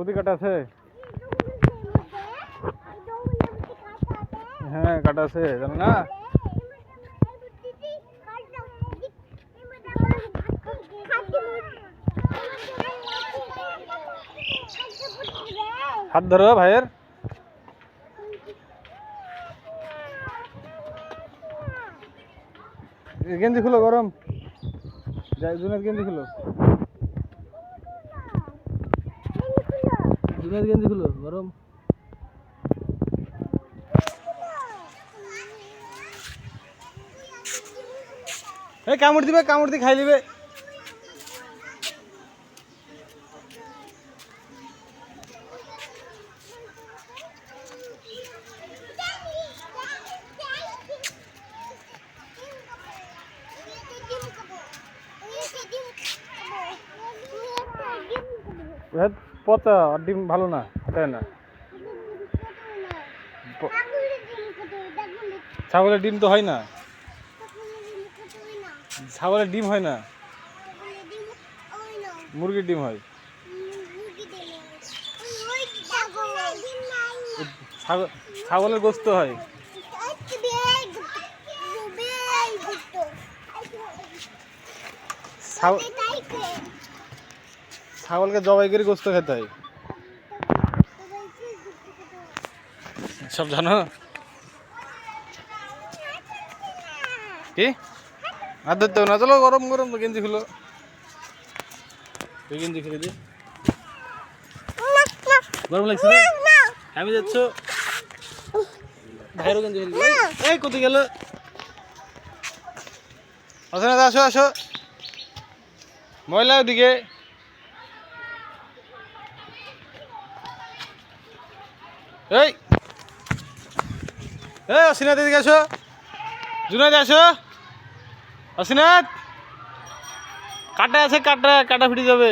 কতি কাটা আছে? হ্যাঁ কাটা আছে, জানো না? হাত ধরো ভাইয়ের। গেঞ্জি খুলো, গরম। জুনের গেঞ্জি খুলো, জুনের গেঞ্জি খুলো, গরম। এই কামড় দিবে, কামড় দিয়ে খাই দিবে। পচা আর ডিম ভালো না, তাই না? ছাগলের ডিম তো হয় না, ছাগলের ডিম হয় না, মুরগির ডিম হয়। ছাগলের গোস্ত হয়। ছাগলকে জবাই করে গোস্ত খেতে হয়, সব জানো কি? আর ধরতে না, চলো গরম গরম গেঞ্জি খুলো, গেঞ্জি খুলে দি। গরম লাগছে না? আমি যাচ্ছ ভাইরও গেঞ্জি খুলে। এই কোথায় গেল? আসো না, আসো আসো, ময়লা ওদিকে। এই অসিনাথ এদিকে আসো, জুনাইদ আসো। অসিনাথ, কাটা আছে, কাটা কাটা ফুটে যাবে।